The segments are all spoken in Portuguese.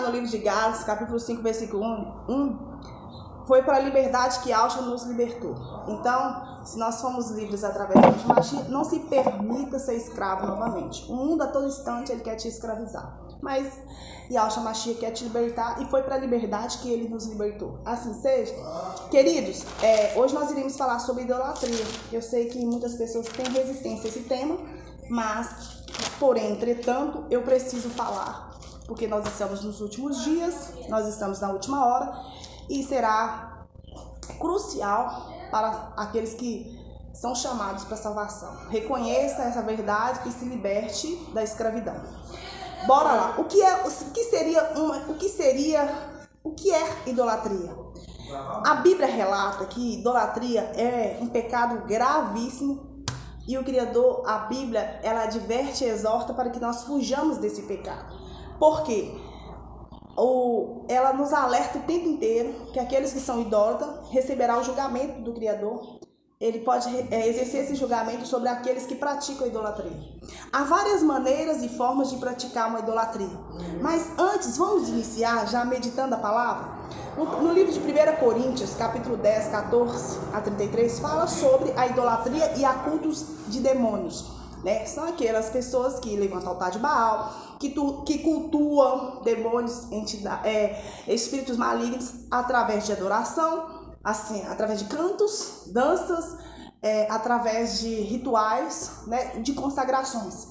lá no livro de Gálatas, capítulo 5, versículo 1, foi para a liberdade que Yahshua nos libertou. Então, se nós fomos livres através do Mashiach, não se permita ser escravo novamente. O mundo a todo instante ele quer te escravizar. Mas Yahshua Mashiach quer te libertar e foi para a liberdade que ele nos libertou. Assim seja. Queridos, hoje nós iremos falar sobre idolatria. Eu sei que muitas pessoas têm resistência a esse tema, mas, porém, entretanto, eu preciso falar. Porque nós estamos nos últimos dias, nós estamos na última hora e será crucial para aqueles que são chamados para a salvação. Reconheça essa verdade e se liberte da escravidão. Bora lá. O que é idolatria? A Bíblia relata que idolatria é um pecado gravíssimo e o Criador, a Bíblia, ela adverte e exorta para que nós fujamos desse pecado. Por quê? Ela nos alerta o tempo inteiro que aqueles que são idólatras receberão o julgamento do Criador. Ele pode exercer esse julgamento sobre aqueles que praticam a idolatria. Há várias maneiras e formas de praticar uma idolatria. Mas antes, vamos iniciar já meditando a palavra? No livro de 1 Coríntios, capítulo 10, 14 a 33, fala sobre a idolatria e a cultos de demônios. Né? São aquelas pessoas que levantam o altar de Baal, que cultuam demônios, espíritos malignos através de adoração, assim, através de cantos, danças, através de rituais, né, de consagrações.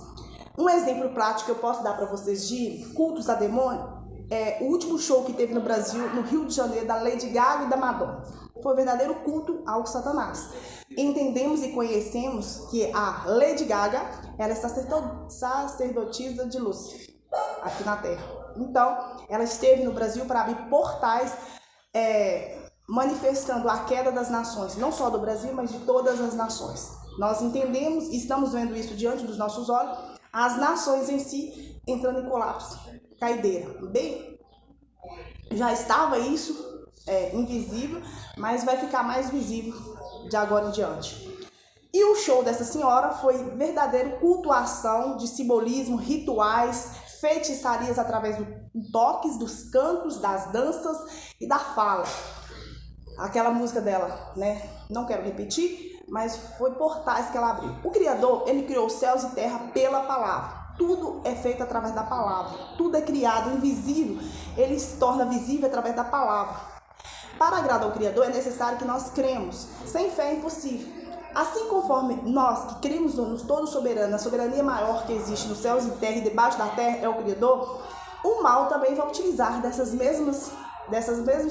Um exemplo prático que eu posso dar para vocês de cultos a demônio é o último show que teve no Brasil, no Rio de Janeiro, da Lady Gaga e da Madonna. Foi um verdadeiro culto ao Satanás. Entendemos e conhecemos que a Lady Gaga era sacerdotisa de Lúcifer, aqui na Terra. Então, ela esteve no Brasil para abrir portais, manifestando a queda das nações, não só do Brasil, mas de todas as nações. Nós entendemos e estamos vendo isso diante dos nossos olhos, as nações em si entrando em colapso, caideira. Bem, já estava isso invisível, mas vai ficar mais visível de agora em diante. E o show dessa senhora foi verdadeiro cultuação de simbolismo, rituais, feitiçarias através dos toques, dos cantos, das danças e da fala. Aquela música dela, né? Não quero repetir, mas foi portais que ela abriu. O Criador, ele criou céus e terra pela palavra. Tudo é feito através da palavra. Tudo é criado, invisível. Ele se torna visível através da palavra. Para agradar ao Criador, é necessário que nós cremos. Sem fé é impossível. Assim conforme nós que cremos no todo soberano, na soberania maior que existe nos céus e terra e debaixo da terra é o Criador, o mal também vai utilizar dessas mesmas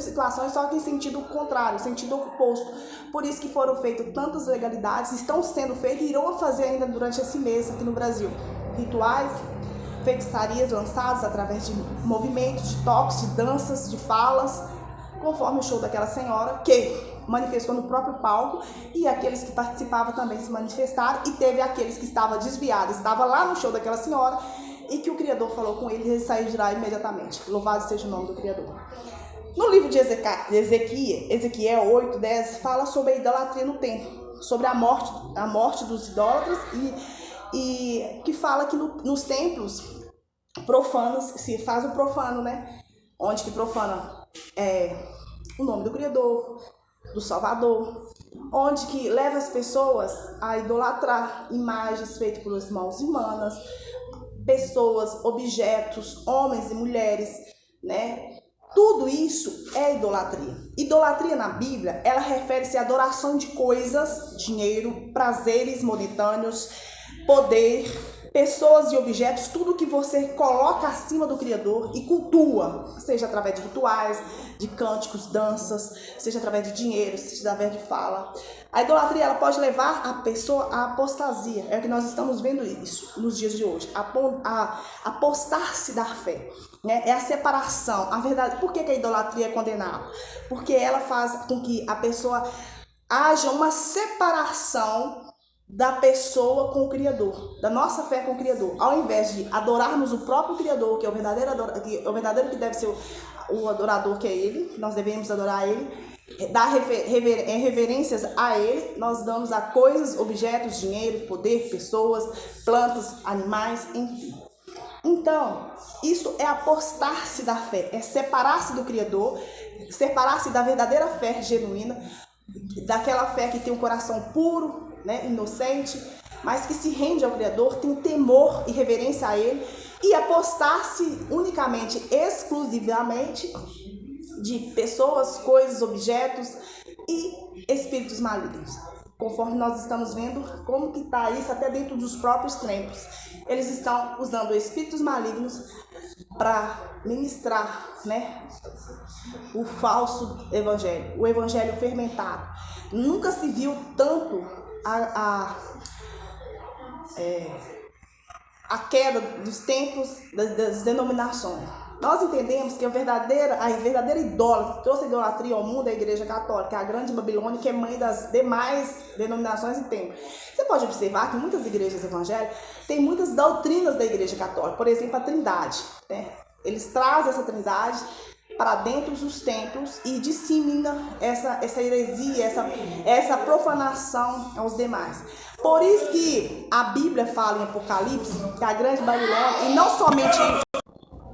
situações, só que em sentido contrário, sentido oposto. Por isso que foram feitas tantas legalidades, estão sendo feitas e irão fazer ainda durante esse mês aqui no Brasil. Rituais, feitiçarias lançadas através de movimentos, de toques, de danças, de falas, conforme o show daquela senhora, que manifestou no próprio palco, e aqueles que participavam também se manifestaram, e teve aqueles que estavam desviados, estavam lá no show daquela senhora, e que o Criador falou com ele e ele saiu de lá imediatamente. Louvado seja o nome do Criador. No livro de Ezequiel 8:10, fala sobre a idolatria no templo, sobre a morte dos idólatras, e que fala que nos templos profanos se faz o profano, né? Onde que profana o nome do Criador, do Salvador, onde que leva as pessoas a idolatrar imagens feitas por mãos humanas, pessoas, objetos, homens e mulheres, né? Tudo isso é idolatria. Idolatria na Bíblia, ela refere-se à adoração de coisas, dinheiro, prazeres momentâneos, poder, pessoas e objetos, tudo que você coloca acima do Criador e cultua, seja através de rituais, de cânticos, danças, seja através de dinheiro, seja através de fala. A idolatria, ela pode levar a pessoa à apostasia. É o que nós estamos vendo isso nos dias de hoje. A apostar-se da fé. Né? É a separação. A verdade, por que a idolatria é condenável? Porque ela faz com que a pessoa haja uma separação da pessoa com o Criador, da nossa fé com o Criador. Ao invés de adorarmos o próprio Criador, que é o verdadeiro que deve ser o adorador, que é Ele, nós devemos adorar Ele, dar reverências a Ele, nós damos a coisas, objetos, dinheiro, poder, pessoas, plantas, animais, enfim. Então, isso é apostar-se da fé, é separar-se do Criador, separar-se da verdadeira fé genuína, daquela fé que tem um coração puro, né, inocente, mas que se rende ao Criador, tem temor e reverência a Ele, e apostar-se unicamente, exclusivamente de pessoas, coisas, objetos e espíritos malignos. Conforme nós estamos vendo como que está isso até dentro dos próprios templos. Eles estão usando espíritos malignos para ministrar, né, o falso evangelho, o evangelho fermentado. Nunca se viu tanto a queda dos templos, das denominações. Nós entendemos que a verdadeira idólatra que trouxe a idolatria ao mundo é a Igreja Católica, a grande Babilônia, que é mãe das demais denominações e templos. Você pode observar que muitas igrejas evangélicas têm muitas doutrinas da Igreja Católica, por exemplo, a Trindade, né? Eles trazem essa Trindade para dentro dos templos e dissemina essa heresia, essa profanação aos demais. Por isso que a Bíblia fala em Apocalipse que a grande Babilônia, e não somente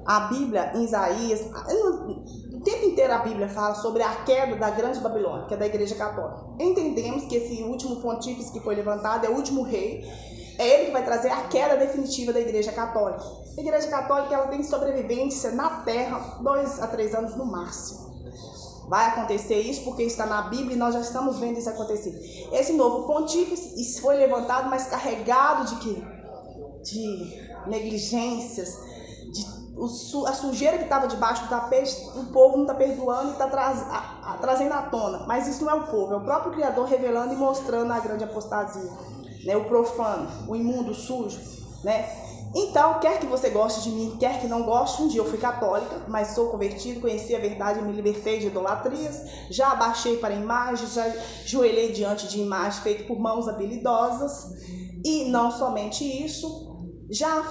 a Bíblia em Isaías, o tempo inteiro a Bíblia fala sobre a queda da grande Babilônia, que é da Igreja Católica. Entendemos que esse último pontífice que foi levantado é o último rei, é ele que vai trazer a queda definitiva da Igreja Católica. A Igreja Católica ela tem sobrevivência na Terra 2 a 3 anos no máximo. Vai acontecer isso porque está na Bíblia e nós já estamos vendo isso acontecer. Esse novo pontífice foi levantado, mas carregado de quê? De negligências, a sujeira que estava debaixo do tapete, o povo não está perdoando e está trazendo à tona. Mas isso não é o povo, é o próprio Criador revelando e mostrando a grande apostasia, né? O profano, o imundo, o sujo, né? Então, quer que você goste de mim, quer que não goste, um dia eu fui católica, mas sou convertido, conheci a verdade e me libertei de idolatrias, já abaixei para imagens, já joelhei diante de imagens feitas por mãos habilidosas, e não somente isso, já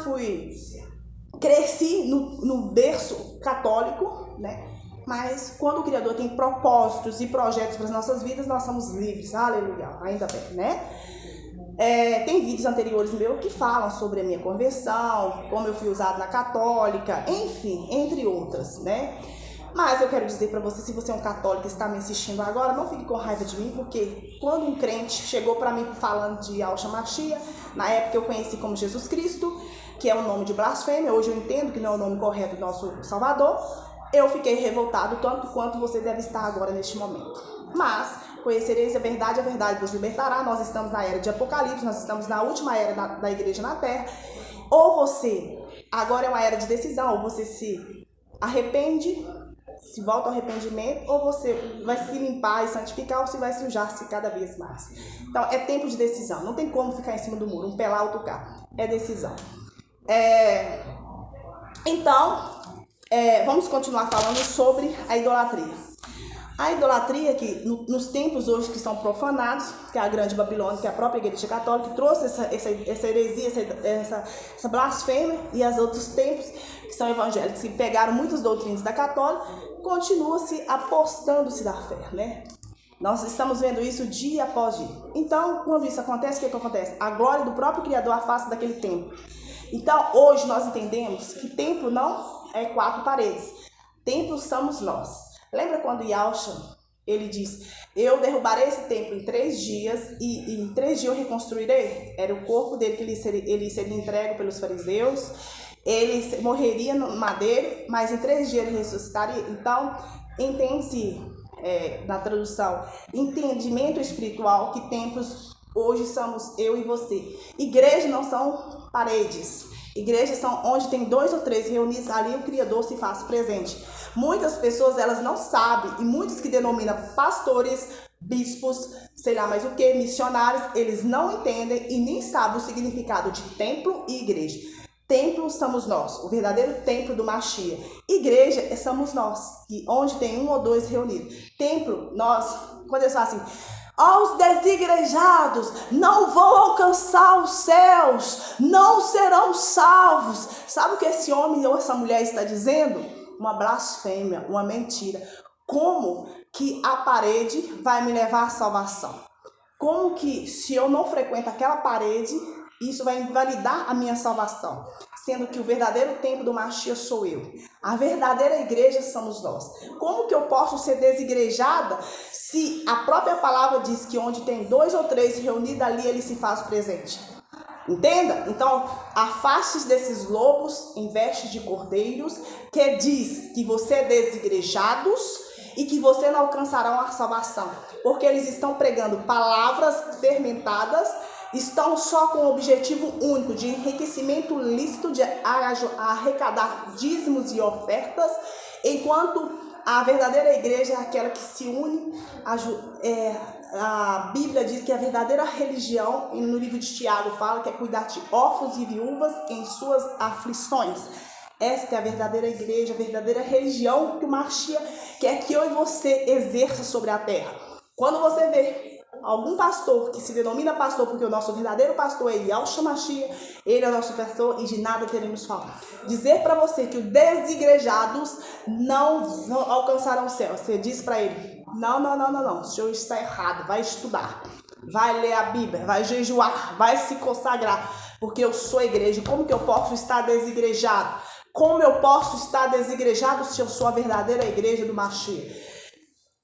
cresci no berço católico, né? Mas quando o Criador tem propósitos e projetos para as nossas vidas, nós somos livres, aleluia, ainda bem, né? Tem vídeos anteriores meus que falam sobre a minha conversão, como eu fui usado na católica, enfim, entre outras, né? Mas eu quero dizer para você, se você é um católico e está me assistindo agora, não fique com raiva de mim, porque quando um crente chegou para mim falando de Yahshua Mashiach, na época eu conheci como Jesus Cristo, que é um nome de blasfêmia, hoje eu entendo que não é o nome correto do nosso Salvador, eu fiquei revoltado tanto quanto você deve estar agora neste momento. Mas conhecereis a verdade vos libertará. Nós estamos na era de Apocalipse, nós estamos na última era da igreja na terra. Ou você, agora é uma era de decisão, ou você se arrepende, se volta ao arrependimento, ou você vai se limpar e santificar, ou você vai sujar-se cada vez mais. Então é tempo de decisão, não tem como ficar em cima do muro, um pé lá, outro cá, é decisão. Então, vamos continuar falando sobre a idolatria. A idolatria que nos tempos hoje que são profanados, que é a grande Babilônia, que é a própria Igreja Católica, que trouxe essa heresia, essa blasfêmia, e os outros tempos que são evangélicos, que pegaram muitas doutrinas da católica, continua-se apostando-se da fé, né? Nós estamos vendo isso dia após dia. Então, quando isso acontece, o que acontece? A glória do próprio Criador afasta daquele templo. Então, hoje nós entendemos que templo não é 4 paredes. Templo somos nós. Lembra quando Yahshua, ele diz, eu derrubarei esse templo em 3 dias e em 3 dias eu reconstruirei? Era o corpo dele que ele seria entregue pelos fariseus, ele morreria no madeiro, mas em 3 dias ele ressuscitaria. Então, entende-se, na tradução, entendimento espiritual, que templos hoje somos eu e você. Igrejas não são paredes. Igrejas são onde tem 2 ou 3 reunidos, ali o Criador se faz presente. Muitas pessoas, elas não sabem, e muitos que denominam pastores, bispos, sei lá mais o que, missionários, eles não entendem e nem sabem o significado de templo e igreja. Templo somos nós, o verdadeiro templo do Mashiach. Igreja somos nós, onde tem 1 ou 2 reunidos. Templo, nós, quando eles falam assim, aos desigrejados não vão alcançar os céus, não serão salvos. Sabe o que esse homem ou essa mulher está dizendo? Uma blasfêmia, uma mentira. Como que a parede vai me levar à salvação? Como que, se eu não frequento aquela parede, isso vai invalidar a minha salvação? sendo que o verdadeiro templo do Mashiach sou eu. A verdadeira igreja somos nós. Como que eu posso ser desigrejada se a própria palavra diz que onde tem 2 ou 3 reunidos ali ele se faz presente? Entenda? Então, afaste desses lobos em vestes de cordeiros, que diz que você é desigrejados e que você não alcançarão a salvação, porque eles estão pregando palavras fermentadas, estão só com o objetivo único de enriquecimento lícito, de arrecadar dízimos e ofertas, enquanto a verdadeira igreja é aquela que se une. A Bíblia diz que a verdadeira religião, no livro de Tiago fala que é cuidar de órfãos e viúvas em suas aflições. Esta é a verdadeira igreja, a verdadeira religião que o Mashiach quer que eu e você exerça sobre a terra. Quando você vê algum pastor que se denomina pastor, porque o nosso verdadeiro pastor é Yahushua Mashiach, ele é o nosso pastor e de nada teremos falta. Dizer para você que os desigrejados não alcançarão o céu. Você diz para ele, não, o senhor está errado, vai estudar, vai ler a Bíblia, vai jejuar, vai se consagrar, porque eu sou igreja. Como que eu posso estar desigrejado? Como eu posso estar desigrejado se eu sou a verdadeira igreja do Mashiach?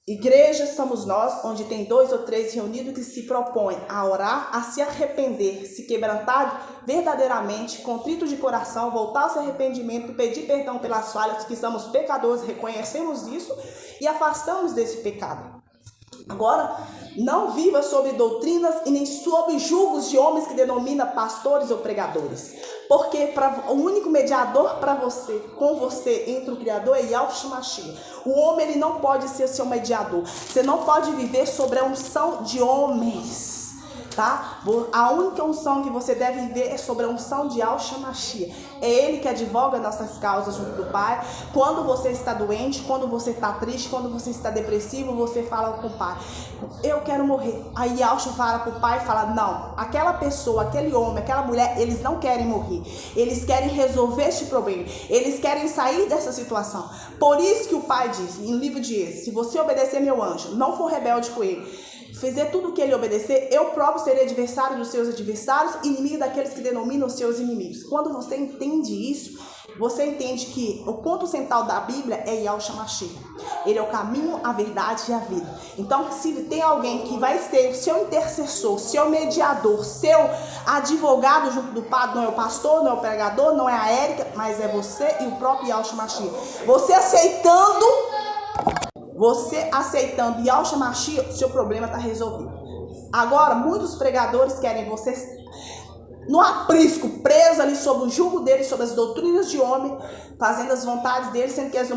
Igreja somos nós, onde tem 2 ou 3 reunidos que se propõem a orar, a se arrepender, se quebrantar verdadeiramente, contrito de coração, voltar ao seu arrependimento, pedir perdão pelas falhas, que somos pecadores, reconhecemos isso e afastamos desse pecado. Agora, não viva sobre doutrinas e nem sob julgos de homens que denominam pastores ou pregadores. Porque o único mediador para você, com você, entre o Criador é Yahushua Mashiach. O homem ele não pode ser seu mediador. Você não pode viver sobre a unção de homens. Tá? A única unção que você deve viver é sobre a unção de Yahushua Mashiach. É ele que advoga nossas causas junto do Pai. Quando você está doente, quando você está triste, quando você está depressivo, você fala com o Pai, eu quero morrer. Aí Yahushua fala para o Pai e fala, não, aquela pessoa, aquele homem, aquela mulher, eles não querem morrer. Eles querem resolver este problema. Eles querem sair dessa situação. Por isso que o Pai diz, no livro de Êxodo, se você obedecer meu anjo, não for rebelde com ele, fizer tudo o que ele obedecer, eu próprio serei adversário dos seus adversários, inimigo daqueles que denominam os seus inimigos. Quando você entende isso, você entende que o ponto central da Bíblia é Yahushua Mashiach. Ele é o caminho, a verdade e a vida. Então, se tem alguém que vai ser o seu intercessor, seu mediador, seu advogado junto do Padre, não é o pastor, não é o pregador, não é a Érica, mas é você e o próprio Yahushua Mashiach. Você aceitando Yahushua Mashiach, seu problema está resolvido. Agora, muitos pregadores querem você no aprisco, preso ali sob o jugo deles, sob as doutrinas de homem, fazendo as vontades deles, sendo que eles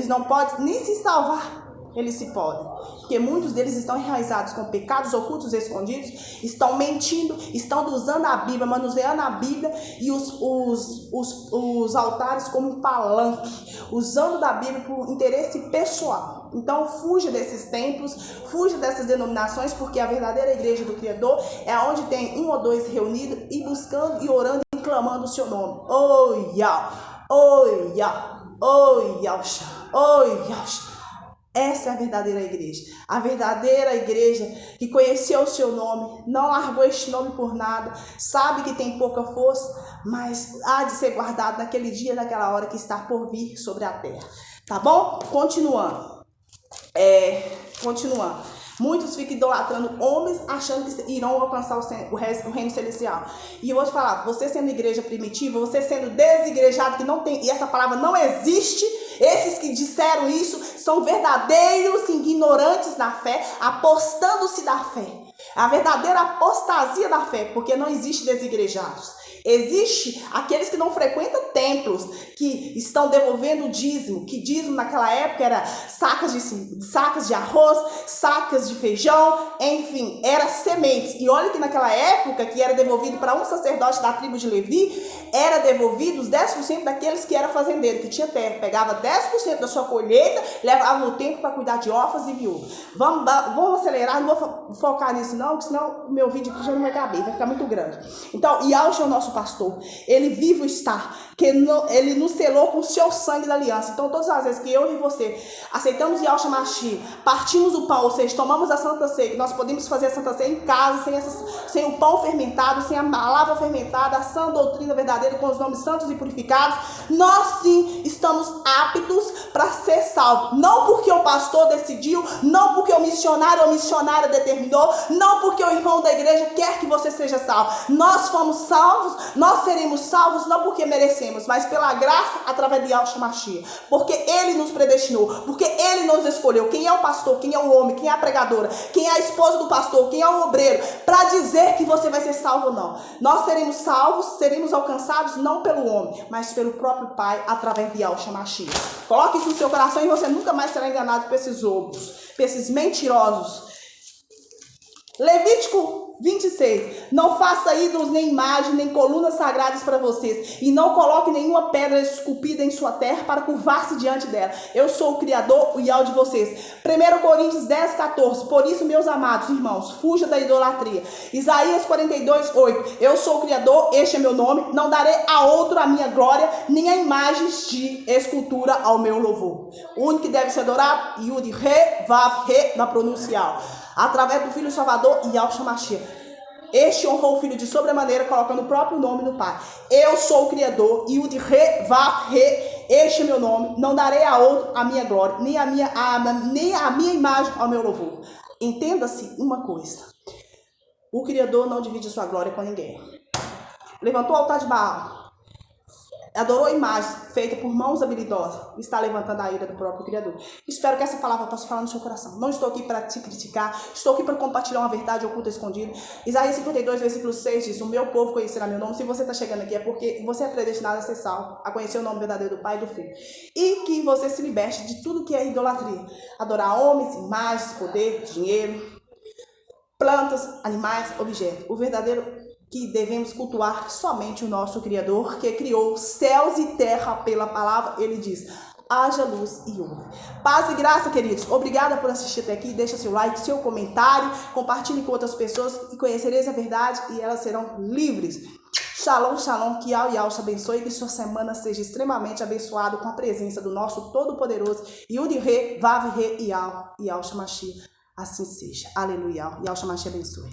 não podem nem se salvar. Eles se podem, porque muitos deles estão enraizados com pecados ocultos escondidos, estão mentindo, estão usando a Bíblia, manuseando a Bíblia e os altares como um palanque, usando da Bíblia por interesse pessoal. Então fuja desses templos, fuja dessas denominações, porque a verdadeira igreja do Criador é onde tem 1 ou 2 reunidos e buscando e orando e clamando o seu nome. Oh Yah, oh Yah, oh Yahushua, oh Yahushua. Essa é a verdadeira igreja. A verdadeira igreja que conheceu o seu nome, não largou este nome por nada, sabe que tem pouca força, mas há de ser guardado naquele dia, naquela hora que está por vir sobre a terra. Tá bom? Continuando. Muitos ficam idolatrando homens, achando que irão alcançar o reino celestial. E eu vou te falar, você sendo igreja primitiva, você sendo desigrejado, que não tem, e essa palavra não existe, esses que disseram isso são verdadeiros ignorantes na fé, apostando-se da fé. A verdadeira apostasia da fé, porque não existe desigrejados. Existe aqueles que não frequentam templos, que estão devolvendo o dízimo, que dízimo naquela época era sacas de arroz, sacas de feijão, enfim, era sementes. E olha que naquela época, que era devolvido para um sacerdote da tribo de Levi, era devolvido os 10% daqueles que era fazendeiro, que tinha terra. Pegava 10% da sua colheita, levava no tempo para cuidar de órfãos e viúvas. Vamos acelerar, não vou focar nisso não, porque senão meu vídeo aqui já não vai caber, vai ficar muito grande. Então, Yahushua é o nosso pastor. Ele vivo está, ele nos selou com o seu sangue da aliança. Então, todas as vezes que eu e você aceitamos Yahshua Mashiach, partimos o pão, ou seja, tomamos a Santa Ceia, nós podemos fazer a Santa Ceia em casa, sem o pão fermentado, sem a palavra fermentada, a sã doutrina verdadeira, com os nomes santos e purificados, nós sim estamos aptos para ser salvos. Não porque o pastor decidiu, não porque o missionário ou missionária determinou, não porque o irmão da igreja quer que você seja salvo. Nós fomos salvos, nós seremos salvos não porque merecemos, mas pela graça através de Yahshua Mashiach, porque ele nos predestinou, porque ele nos escolheu. Quem é o pastor, quem é o homem, quem é a pregadora, quem é a esposa do pastor, quem é o obreiro, para dizer que você vai ser salvo ou não. Nós seremos salvos, seremos alcançados não pelo homem, mas pelo próprio Pai através de Yahshua Mashiach. Coloque isso no seu coração e você nunca mais será enganado por esses lobos, por esses mentirosos. Levítico 26. Não faça ídolos, nem imagem, nem colunas sagradas para vocês. E não coloque nenhuma pedra esculpida em sua terra para curvar-se diante dela. Eu sou o Criador, o Yahweh de vocês. 1 Coríntios 10, 14. Por isso, meus amados irmãos, fuja da idolatria. Isaías 42, 8. Eu sou o Criador, este é meu nome. Não darei a outro a minha glória, nem a imagens de escultura ao meu louvor. O único que deve ser adorado, Yud, Re, Vav, Re, na pronuncial. Através do Filho Salvador, Yahshua Mashiach. Este honrou o Filho de sobremaneira, colocando o próprio nome no Pai. Eu sou o Criador, Yud, Re, Vav, Re, este é meu nome. Não darei a outro a minha glória, nem a minha imagem ao meu louvor. Entenda-se uma coisa. O Criador não divide sua glória com ninguém. Levantou o altar de Baal, adorou imagens feitas por mãos habilidosas, está levantando a ira do próprio Criador. Espero que essa palavra possa falar no seu coração. Não estou aqui para te criticar, estou aqui para compartilhar uma verdade oculta escondida. Isaías 52, versículo 6 diz: o meu povo conhecerá meu nome. Se você está chegando aqui é porque você é predestinado a ser salvo, a conhecer o nome verdadeiro do Pai e do Filho. E que você se liberte de tudo que é idolatria. Adorar homens, imagens, poder, dinheiro, plantas, animais, objetos. O verdadeiro que devemos cultuar somente o nosso Criador, que criou céus e terra pela palavra. Ele diz: haja luz e houve. Paz e graça, queridos. Obrigada por assistir até aqui. Deixa seu like, seu comentário, compartilhe com outras pessoas e conhecereis a verdade e elas serão livres. Shalom, shalom, que Yahweh te abençoe e que sua semana seja extremamente abençoada com a presença do nosso Todo-Poderoso Yud, Re, Vav, Re e Yahweh Mashiach. Assim seja. Aleluia. Yahweh Mashiach abençoe.